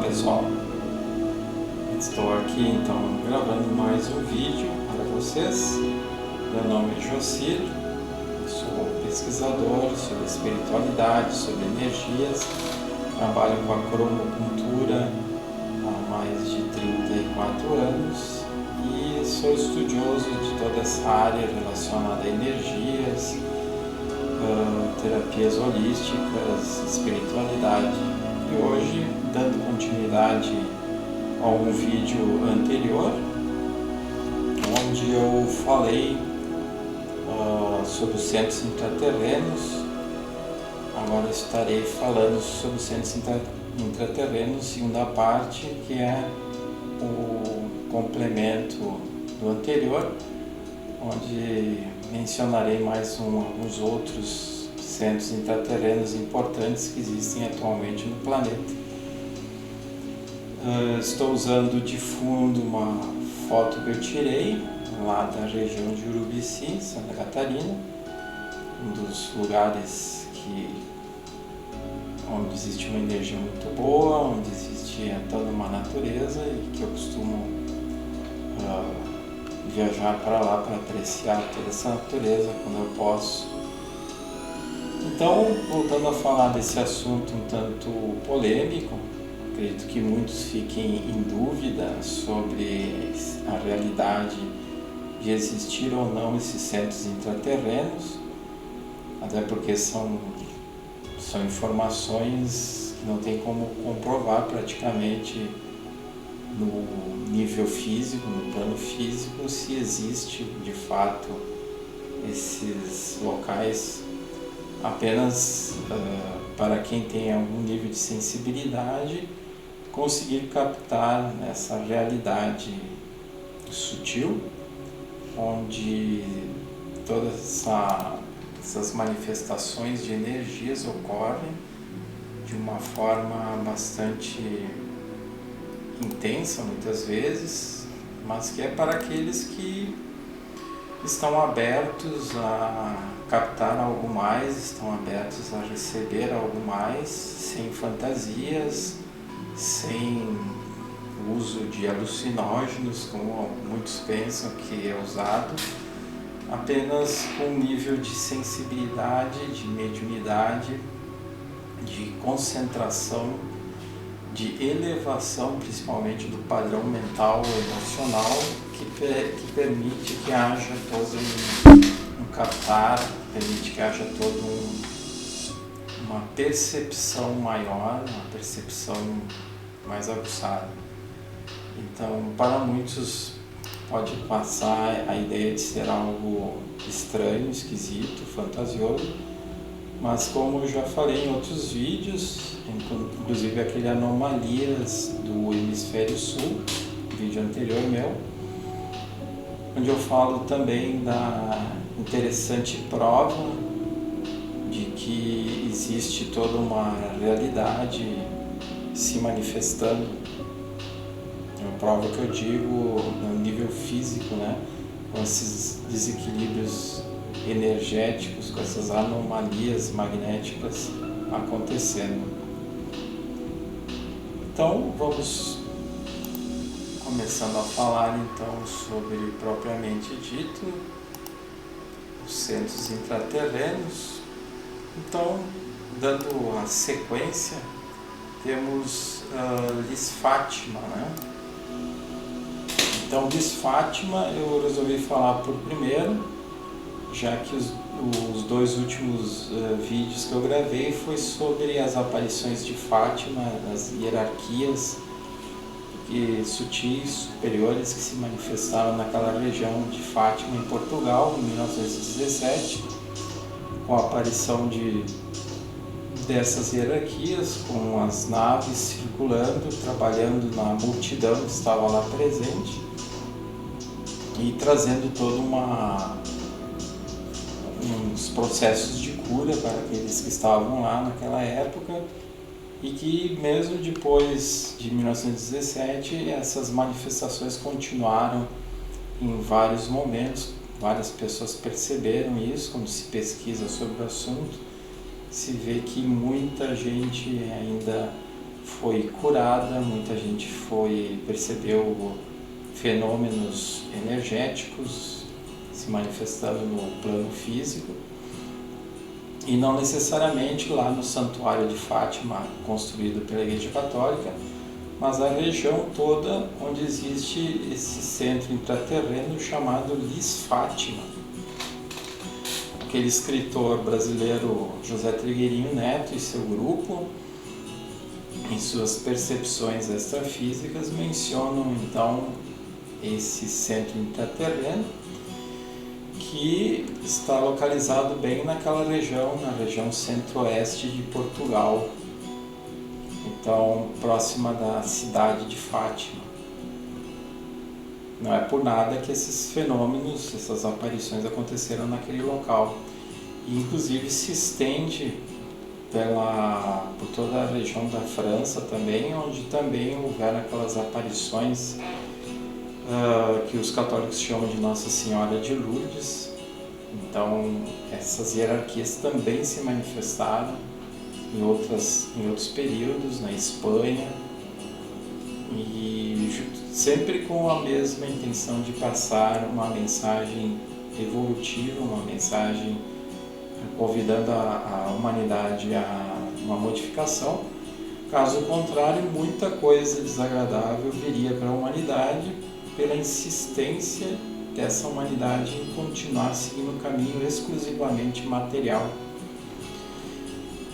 pessoal, estou aqui então gravando mais um vídeo para vocês. Meu nome é Jocir, sou pesquisador sobre espiritualidade, sobre energias, trabalho com a cromocultura há mais de 34 anos e sou estudioso de toda essa área relacionada a energias, terapias holísticas, espiritualidade. E hoje, dando continuidade a um vídeo anterior, onde eu falei sobre os centros intraterrenos, agora estarei falando sobre os centros intraterrenos, segunda parte, que é o complemento do anterior, onde mencionarei mais alguns outros centros intraterrenos importantes que existem atualmente no planeta. Estou usando de fundo uma foto que eu tirei lá da região de Urubici, Santa Catarina, um dos lugares onde existe uma energia muito boa, onde existe toda uma natureza e que eu costumo viajar para lá para apreciar toda essa natureza quando eu posso. Então, voltando a falar desse assunto um tanto polêmico, acredito que muitos fiquem em dúvida sobre a realidade de existir ou não esses centros intraterrenos, até porque são informações que não tem como comprovar praticamente no nível físico, no plano físico, se existe de fato esses locais, apenas para quem tem algum nível de sensibilidade conseguir captar essa realidade sutil, onde todas essas manifestações de energias ocorrem de uma forma bastante intensa muitas vezes, mas que é para aqueles que estão abertos a captar algo mais, estão abertos a receber algo mais, sem fantasias, sem uso de alucinógenos, como muitos pensam que é usado, apenas com um nível de sensibilidade, de mediunidade, de concentração, de elevação, principalmente do padrão mental ou emocional, que permite que haja todo um captar, permite que haja toda uma percepção maior, uma percepção mais aguçada. Então, para muitos pode passar a ideia de ser algo estranho, esquisito, fantasioso, mas como eu já falei em outros vídeos, inclusive aquele Anomalias do Hemisfério Sul, vídeo anterior meu, onde eu falo também da interessante prova de que existe toda uma realidade se manifestando. É uma prova que eu digo no nível físico, né? Com esses desequilíbrios energéticos, com essas anomalias magnéticas acontecendo. Então, vamos começando a falar então sobre, propriamente dito, os centros intraterrenos. Então, dando a sequência, temos Lis Fátima, né? Então, Lis Fátima eu resolvi falar por primeiro, já que os dois últimos vídeos que eu gravei foi sobre as aparições de Fátima, as hierarquias sutis, superiores, que se manifestaram naquela região de Fátima, em Portugal, em 1917, com a aparição dessas hierarquias, com as naves circulando, trabalhando na multidão que estava lá presente e trazendo uns processos de cura para aqueles que estavam lá naquela época, e que mesmo depois de 1917 essas manifestações continuaram em vários momentos. Várias pessoas perceberam isso. Quando se pesquisa sobre o assunto, se vê que muita gente ainda foi curada, muita gente percebeu fenômenos energéticos se manifestando no plano físico, e não necessariamente lá no Santuário de Fátima, construído pela Igreja Católica, mas a região toda onde existe esse centro intraterreno chamado Lis Fátima. Aquele escritor brasileiro José Trigueirinho Neto e seu grupo, em suas percepções extrafísicas, mencionam então esse centro intraterreno, que está localizado bem naquela região, na região centro-oeste de Portugal, então próxima da cidade de Fátima. Não é por nada que esses fenômenos, essas aparições aconteceram naquele local. E, inclusive, se estende por toda a região da França também, onde também houveram aquelas aparições que os católicos chamam de Nossa Senhora de Lourdes. Então, essas hierarquias também se manifestaram em outros períodos, na Espanha, e sempre com a mesma intenção de passar uma mensagem evolutiva, uma mensagem convidando a humanidade a uma modificação. Caso contrário, muita coisa desagradável viria para a humanidade pela insistência dessa humanidade em continuar seguindo um caminho exclusivamente material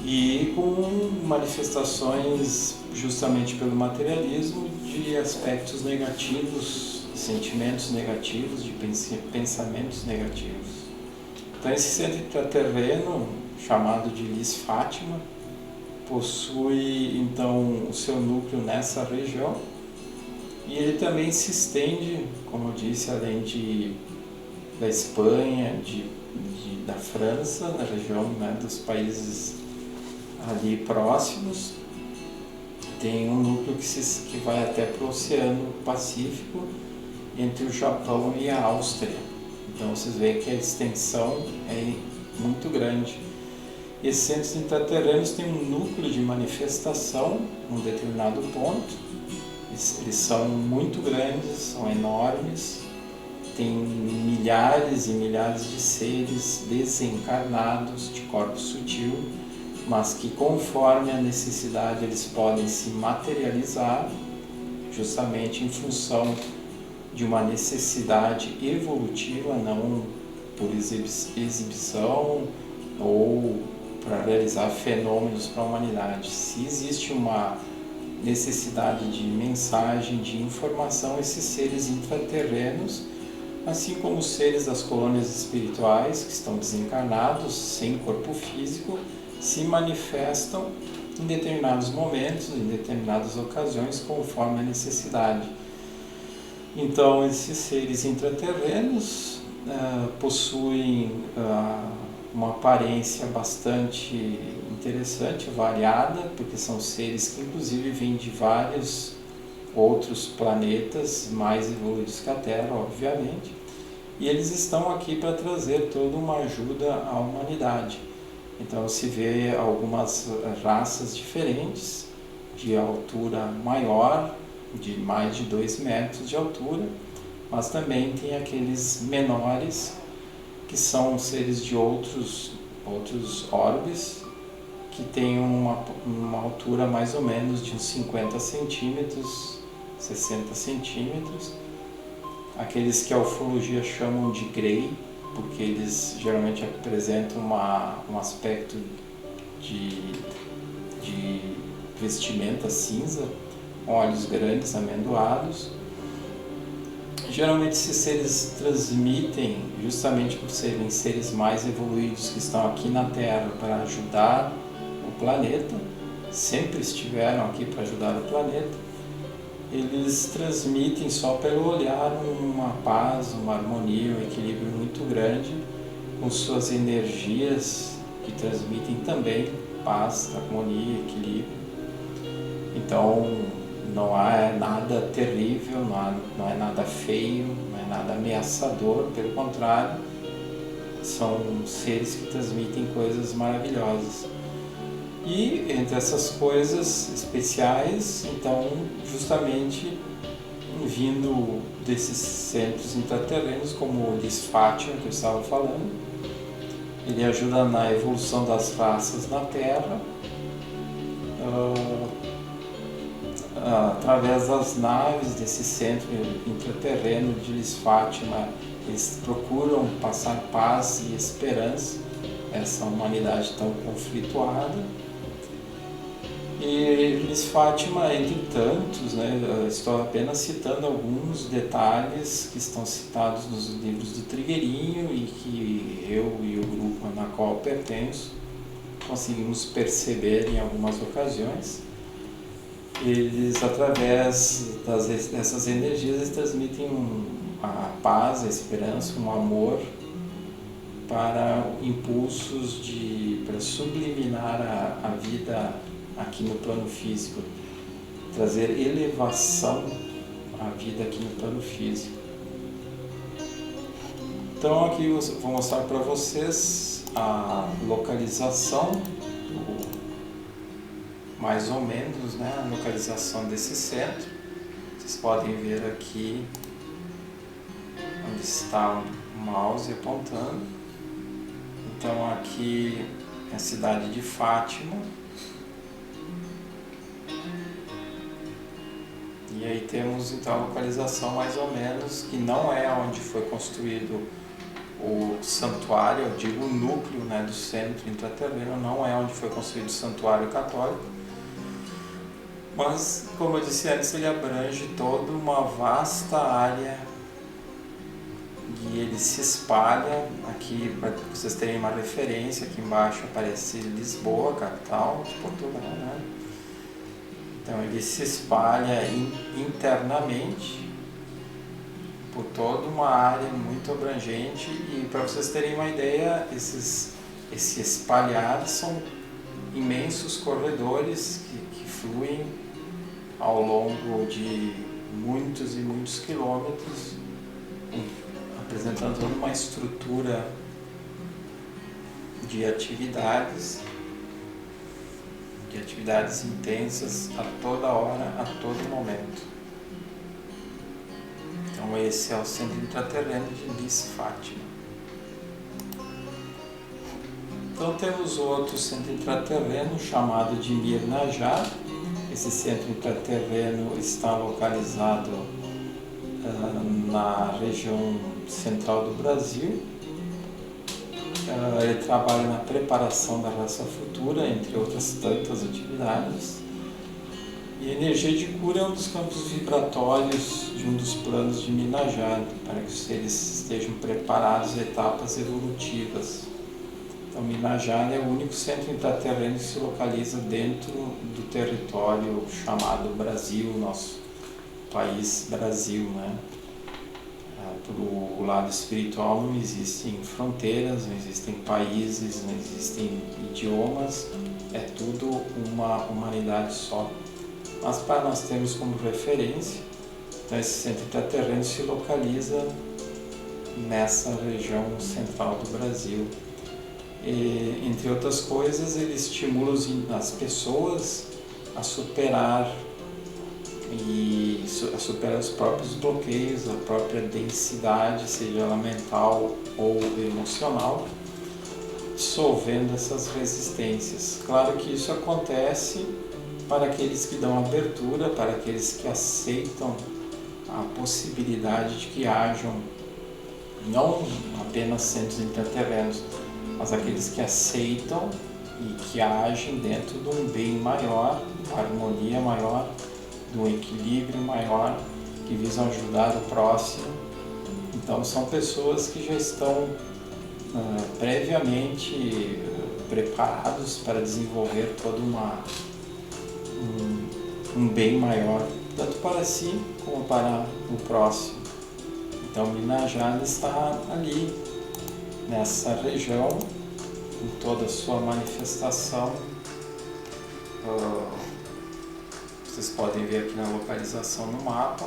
e com manifestações justamente pelo materialismo de aspectos negativos, sentimentos negativos, de pensamentos negativos. Então esse centro intraterreno, chamado de Lis Fátima, possui então o seu núcleo nessa região, e ele também se estende, como eu disse, além da Espanha, da França, na região, né, dos países ali próximos. Tem um núcleo que vai até para o Oceano Pacífico, entre o Japão e a Áustria. Então vocês veem que a extensão é muito grande. Esses centros intraterrenos têm um núcleo de manifestação num determinado ponto. Eles são muito grandes, são enormes, tem milhares e milhares de seres desencarnados de corpo sutil, mas que conforme a necessidade eles podem se materializar, justamente em função de uma necessidade evolutiva, não por exibição ou para realizar fenômenos para a humanidade. Se existe uma necessidade de mensagem, de informação, esses seres intraterrenos, assim como os seres das colônias espirituais que estão desencarnados, sem corpo físico, se manifestam em determinados momentos, em determinadas ocasiões, conforme a necessidade. Então, esses seres intraterrenos possuem uma aparência bastante interessante, variada, porque são seres que inclusive vêm de vários outros planetas mais evoluídos que a Terra, obviamente, e eles estão aqui para trazer toda uma ajuda à humanidade. Então se vê algumas raças diferentes, de altura maior, de mais de 2 metros de altura, mas também tem aqueles menores, que são seres de outros orbes, que têm uma altura mais ou menos de uns 50 centímetros, 60 centímetros. Aqueles que a ufologia chamam de Grey, porque eles geralmente apresentam um aspecto de vestimenta cinza, olhos grandes, amendoados. Geralmente esses seres transmitem, justamente por serem seres mais evoluídos que estão aqui na Terra para ajudar o planeta, sempre estiveram aqui para ajudar o planeta, eles transmitem só pelo olhar uma paz, uma harmonia, um equilíbrio muito grande, com suas energias que transmitem também paz, harmonia, equilíbrio. Então não há nada terrível, não é nada feio, não é nada ameaçador, pelo contrário, são seres que transmitem coisas maravilhosas. E entre essas coisas especiais, então, justamente vindo desses centros intraterrenos, como o Lis Fátima, que eu estava falando, ele ajuda na evolução das raças na Terra, através das naves desse centro intraterreno de Lis Fátima. Eles procuram passar paz e esperança a essa humanidade tão conflituada. E Lis Fátima, entre tantos, né, estou apenas citando alguns detalhes que estão citados nos livros do Trigueirinho e que eu e o grupo na qual eu pertenço conseguimos perceber em algumas ocasiões. Eles, através dessas energias, eles transmitem a paz, a esperança, um amor para impulsos para subliminar a vida aqui no plano físico, trazer elevação à vida aqui no plano físico. Então aqui eu vou mostrar para vocês a localização, mais ou menos, né, a localização desse centro. Vocês podem ver aqui onde está o mouse apontando. Então aqui é a cidade de Fátima. E aí temos então a localização mais ou menos, que não é onde foi construído o santuário, eu digo o núcleo, né, do centro intraterreno, não é onde foi construído o santuário católico, mas, como eu disse antes, ele abrange toda uma vasta área e ele se espalha. Aqui, para vocês terem uma referência, aqui embaixo aparece Lisboa, capital de Portugal, né? Então ele se espalha internamente por toda uma área muito abrangente, e para vocês terem uma ideia, esse espalhar são imensos corredores que fluem ao longo de muitos e muitos quilômetros, apresentando toda uma estrutura de atividades intensas a toda hora, a todo momento. Então esse é o centro intraterreno de Lis Fátima. Então temos outro centro intraterreno chamado de Mirnajar. Esse centro intraterreno está localizado na região central do Brasil. Ele trabalha na preparação da raça futura, entre outras tantas atividades. E a energia de cura é um dos campos vibratórios de um dos planos de Mirnajar, para que os seres estejam preparados a etapas evolutivas. Então, Mirnajar é o único centro intraterreno que se localiza dentro do território chamado Brasil, nosso país Brasil, né? Por lado espiritual não existem fronteiras, não existem países, não existem idiomas, é tudo uma humanidade só. Mas para nós termos como referência, então esse centro intraterreno se localiza nessa região central do Brasil. E, entre outras coisas, ele estimula as pessoas a superar os próprios bloqueios, a própria densidade, seja ela mental ou emocional, dissolvendo essas resistências. Claro que isso acontece para aqueles que dão abertura, para aqueles que aceitam a possibilidade de que hajam não apenas centros intraterrenos, mas aqueles que aceitam e que agem dentro de um bem maior, uma harmonia maior, de um equilíbrio maior, que visam ajudar o próximo. Então são pessoas que já estão previamente preparados para desenvolver todo um bem maior, tanto para si como para o próximo. Então Mirnajar está ali, nessa região, em toda a sua manifestação. Vocês podem ver aqui na localização no mapa.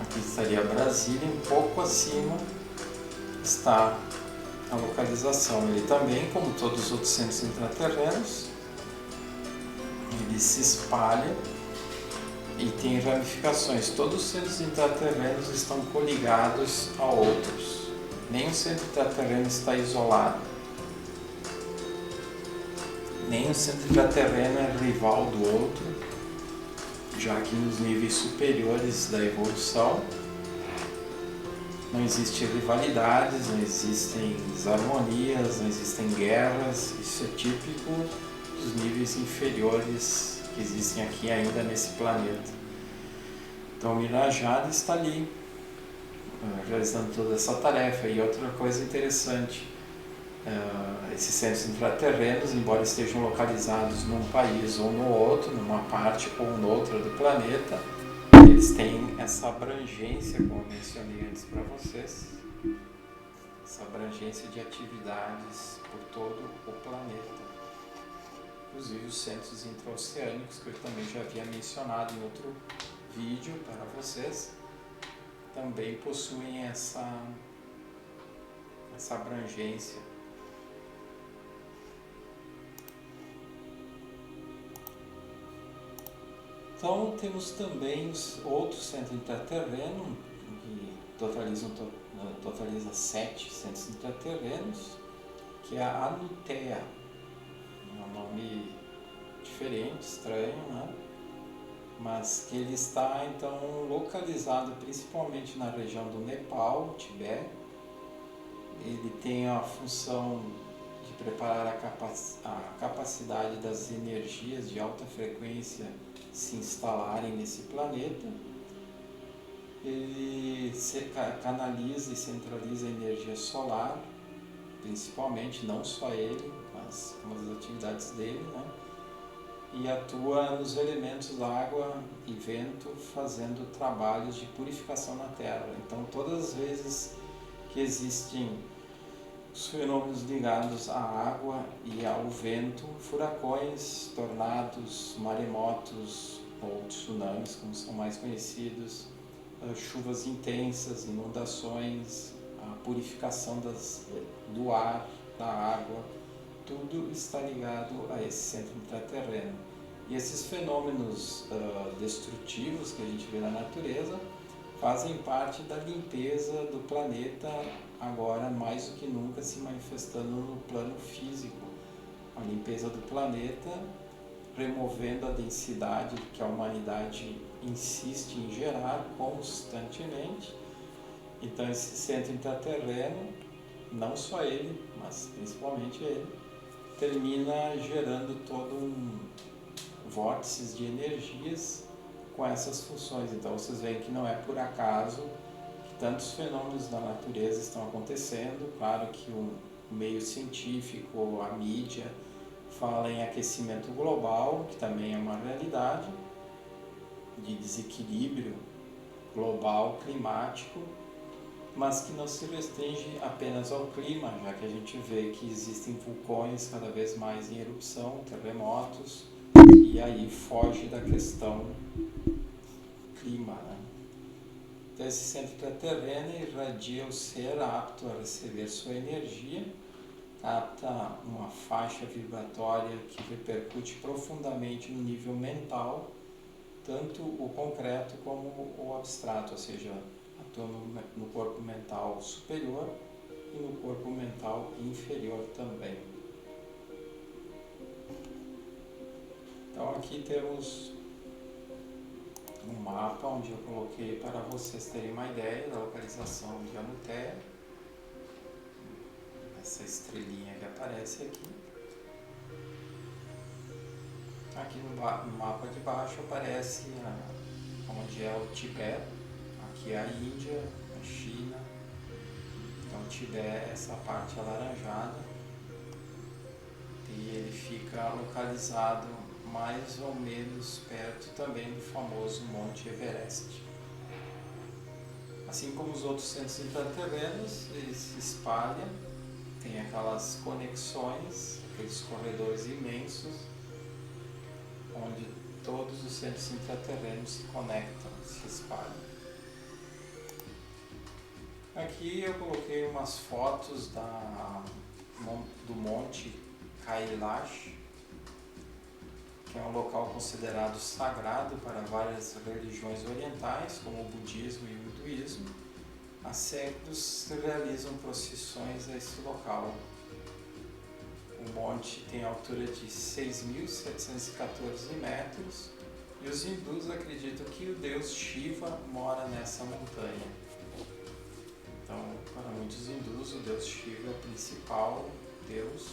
Aqui estaria Brasília, um pouco acima está a localização. Ele também, como todos os outros centros intraterrenos, ele se espalha e tem ramificações. Todos os centros intraterrenos estão coligados a outros. Nenhum centro intraterreno está isolado. Nenhum centro intraterreno é rival do outro, já que nos níveis superiores da evolução não existem rivalidades, não existem desarmonias, não existem guerras. Isso é típico dos níveis inferiores que existem aqui ainda nesse planeta. Então o Mirajada está ali, realizando toda essa tarefa. E outra coisa interessante, esses centros intraterrenos, embora estejam localizados num país ou no outro, numa parte ou noutra do planeta, eles têm essa abrangência, como eu mencionei antes para vocês, essa abrangência de atividades por todo o planeta. Inclusive os centros intraoceânicos, que eu também já havia mencionado em outro vídeo para vocês, também possuem essa abrangência. Então temos também os outros centros intraterrenos, que totaliza 7 centros intraterrenos, que é a Anutea. É um nome diferente, estranho, né? Mas que ele está então localizado principalmente na região do Nepal, Tibete. Ele tem a função de preparar a capacidade das energias de alta frequência se instalarem nesse planeta. Ele canaliza e centraliza a energia solar, principalmente, não só ele, mas uma das atividades dele, né? E atua nos elementos água e vento, fazendo trabalhos de purificação na Terra. Então, todas as vezes que existem os fenômenos ligados à água e ao vento, furacões, tornados, maremotos ou tsunamis, como são mais conhecidos, chuvas intensas, inundações, a purificação do ar, da água, tudo está ligado a esse centro intraterreno. E esses fenômenos destrutivos que a gente vê na natureza fazem parte da limpeza do planeta, agora mais do que nunca se manifestando no plano físico. A limpeza do planeta, removendo a densidade que a humanidade insiste em gerar constantemente. Então esse centro intraterreno, não só ele, mas principalmente ele, termina gerando todo um vórtice de energias com essas funções. Então vocês veem que não é por acaso que tantos fenômenos da natureza estão acontecendo. Claro que o meio científico, a mídia, fala em aquecimento global, que também é uma realidade, de desequilíbrio global climático, mas que não se restringe apenas ao clima, já que a gente vê que existem vulcões cada vez mais em erupção, terremotos, e aí foge da questão clima, né? Então esse centro intraterreno irradia o ser apto a receber sua energia, capta uma faixa vibratória que repercute profundamente no nível mental, tanto o concreto como o abstrato, ou seja, atua no corpo mental superior e no corpo mental inferior também. Então aqui temos um mapa onde eu coloquei para vocês terem uma ideia da localização de Anutea. Essa estrelinha que aparece aqui. Aqui no mapa de baixo aparece onde é o Tibete. Aqui é a Índia, a China. Então o Tibete é essa parte alaranjada. E ele fica localizado mais ou menos perto também do famoso Monte Everest. Assim como os outros centros intraterrenos, ele se espalha, tem aquelas conexões, aqueles corredores imensos, onde todos os centros intraterrenos se conectam, se espalham. Aqui aqui eu coloquei umas fotos do Monte Kailash, que é um local considerado sagrado para várias religiões orientais, como o budismo e o hinduísmo. Há séculos se realizam procissões a esse local. O monte tem altura de 6.714 metros e os hindus acreditam que o deus Shiva mora nessa montanha. Então, para muitos hindus, o deus Shiva é o principal deus.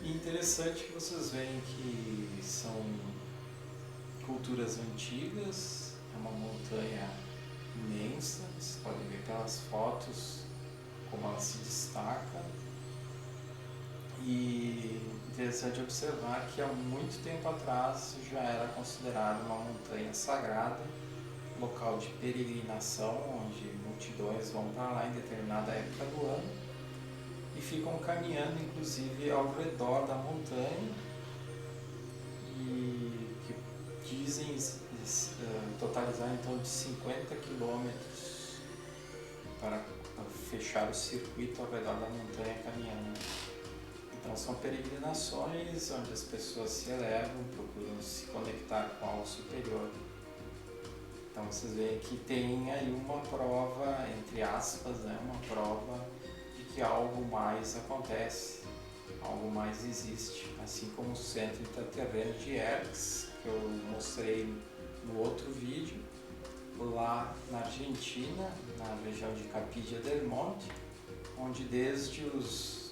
E interessante que vocês veem que são culturas antigas, é uma montanha imensa, vocês podem ver pelas fotos como ela se destaca. E interessante observar que há muito tempo atrás já era considerada uma montanha sagrada, local de peregrinação, onde multidões vão para lá em determinada época do ano e ficam caminhando inclusive ao redor da montanha, e que dizem totalizar em torno de 50 quilômetros para fechar o circuito ao redor da montanha caminhando. Então são peregrinações onde as pessoas se elevam, procuram se conectar com algo superior. Então vocês veem que tem aí uma prova, entre aspas, uma prova de que algo mais acontece, algo mais existe, assim como o centro intraterreno de Erx, que eu mostrei no outro vídeo, lá na Argentina, na região de Capilla del Monte, onde desde os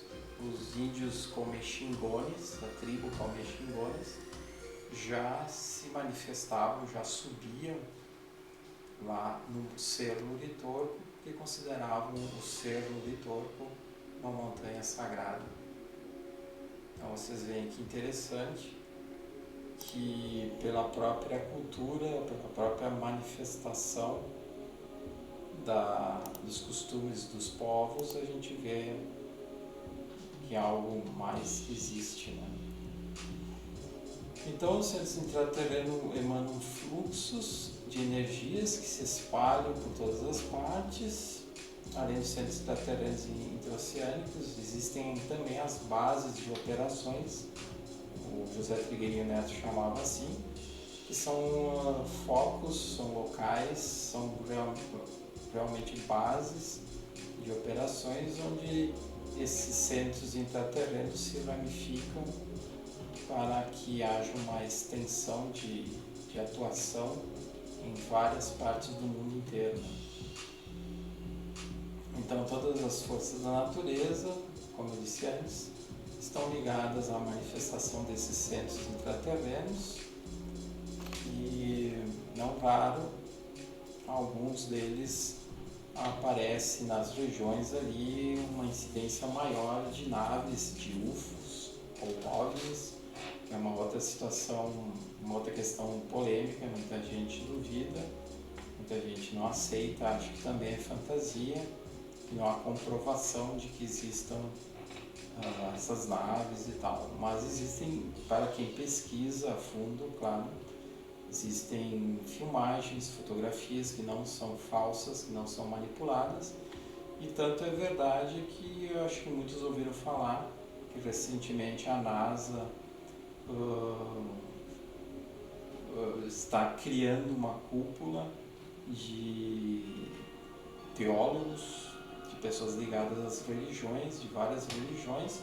índios Comexingones, da tribo Comexingones, já se manifestavam, já subiam lá no Cerro Uritorco, que consideravam o Cerro Uritorco uma montanha sagrada. Então vocês veem que interessante que pela própria cultura, pela própria manifestação dos costumes dos povos, a gente vê que algo mais existe, né? Então os centros intraterrenos emanam fluxos de energias que se espalham por todas as partes. Além dos centros intraterrenos e interoceânicos, existem também as bases de operações, o José Trigueirinho Neto chamava assim, que são focos, são locais, são realmente bases de operações onde esses centros intraterrenos se ramificam para que haja uma extensão de atuação em várias partes do mundo inteiro. Então todas as forças da natureza, como eu disse antes, estão ligadas à manifestação desses centros intraterrenos e, não raro, alguns deles aparecem nas regiões ali uma incidência maior de naves, de UFOs ou OVNIs, que é uma outra situação, uma outra questão polêmica, muita gente duvida, muita gente não aceita, acha que também é fantasia, que não há comprovação de que existam essas naves e tal, mas existem, para quem pesquisa a fundo, claro, existem filmagens, fotografias que não são falsas, que não são manipuladas, e tanto é verdade que eu acho que muitos ouviram falar que recentemente a NASA está criando uma cúpula de teólogos, de pessoas ligadas às religiões, de várias religiões,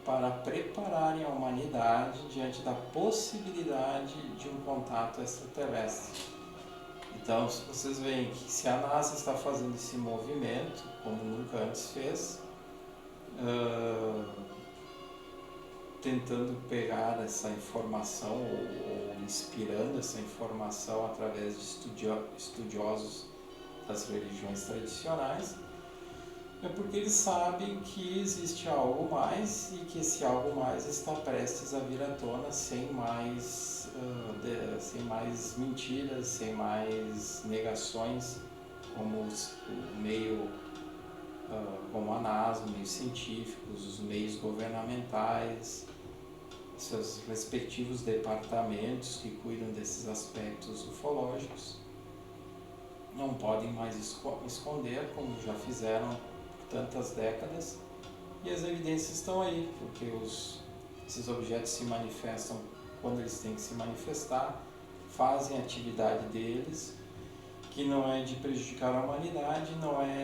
para prepararem a humanidade diante da possibilidade de um contato extraterrestre. Então, se vocês veem que se a NASA está fazendo esse movimento, como nunca antes fez, tentando pegar essa informação ou inspirando essa informação através de estudiosos das religiões tradicionais, é porque eles sabem que existe algo mais e que esse algo mais está prestes a vir à tona sem mais mentiras, sem mais negações, como o meio, como a NASA, meios científicos, os meios governamentais, seus respectivos departamentos que cuidam desses aspectos ufológicos. não podem mais esconder, como já fizeram por tantas décadas, e as evidências estão aí, porque esses objetos se manifestam quando eles têm que se manifestar, fazem a atividade deles, que não é de prejudicar a humanidade,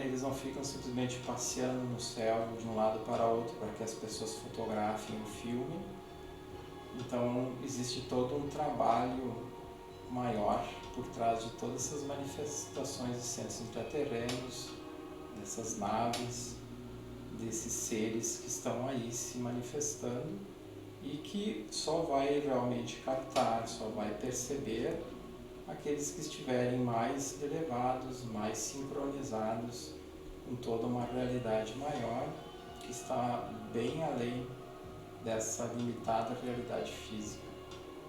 eles não ficam simplesmente passeando no céu de um lado para outro para que as pessoas fotografem o filme. Então existe todo um trabalho maior por trás de todas essas manifestações de centros intraterrenos, dessas naves, desses seres que estão aí se manifestando e que só vai realmente captar, só vai perceber aqueles que estiverem mais elevados, mais sincronizados com toda uma realidade maior que está bem além dessa limitada realidade física,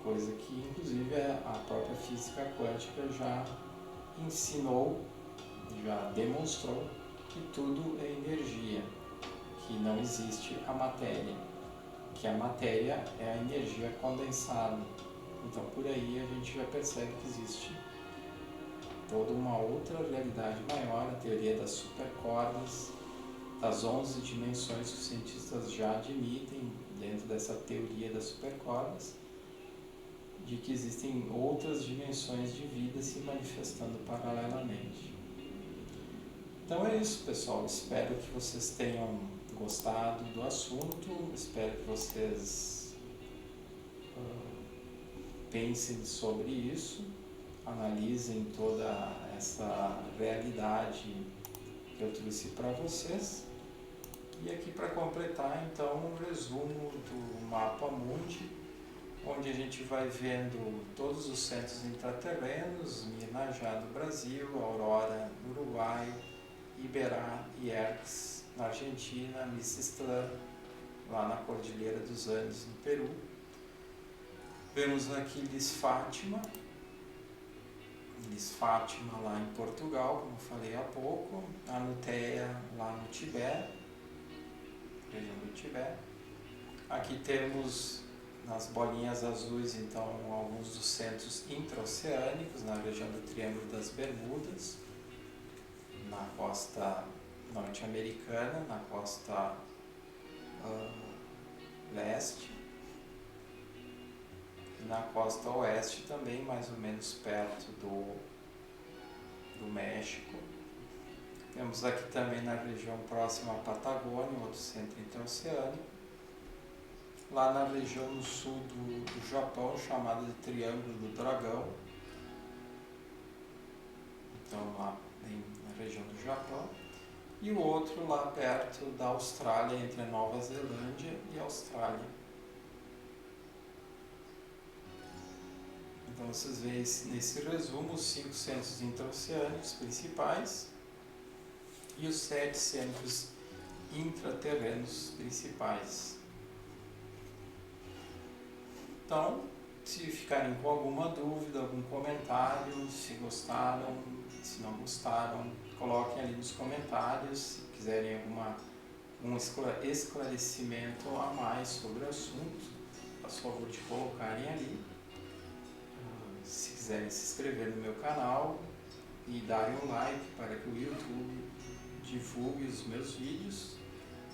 coisa que inclusive a própria física quântica já ensinou, já demonstrou que tudo é energia, que não existe a matéria, que a matéria é a energia condensada. Então por aí a gente já percebe que existe toda uma outra realidade maior, a teoria das supercordas, das 11 dimensões que os cientistas já admitem dentro dessa teoria das supercordas, de que existem outras dimensões de vida se manifestando paralelamente. Então é isso, pessoal. Espero que vocês tenham gostado do assunto, espero que vocês pensem sobre isso, analisem toda essa realidade que eu trouxe para vocês. E aqui para completar, então, um resumo do Mapa Mundi, onde a gente vai vendo todos os centros intraterrenos, Minas do Brasil, Aurora no Uruguai, Iberá e Erx na Argentina, Missistlan lá na Cordilheira dos Andes no Peru. Vemos aqui Lis Fátima lá em Portugal, como falei há pouco, a Nuteia lá no Tibete, região do Tibete. Aqui temos nas bolinhas azuis, então, alguns dos centros intraoceânicos na região do Triângulo das Bermudas, na costa norte-americana, na costa leste, e na costa oeste também, mais ou menos perto do México. Temos aqui também na região próxima à Patagônia, outro centro intraoceânico. Lá na região no sul do Japão, chamado de Triângulo do Dragão. Então lá na região do Japão. E o outro lá perto da Austrália, entre a Nova Zelândia e a Austrália. Então vocês veem nesse resumo os 5 centros intraoceânicos principais e os 7 centros intraterrenos principais. Então, se ficarem com alguma dúvida, algum comentário, se gostaram, se não gostaram, coloquem ali nos comentários. Se quiserem um esclarecimento a mais sobre o assunto, faço favor de colocarem ali. Se quiserem se inscrever no meu canal e darem um like para que o YouTube divulgue os meus vídeos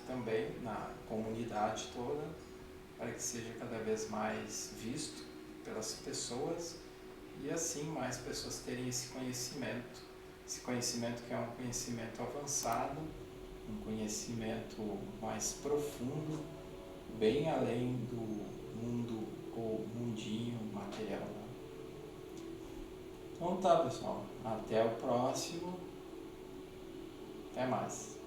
também na comunidade toda, para que seja cada vez mais visto pelas pessoas e assim mais pessoas terem esse conhecimento que é um conhecimento avançado, um conhecimento mais profundo, bem além do mundo ou mundinho material. Então tá, pessoal, até o próximo, até mais.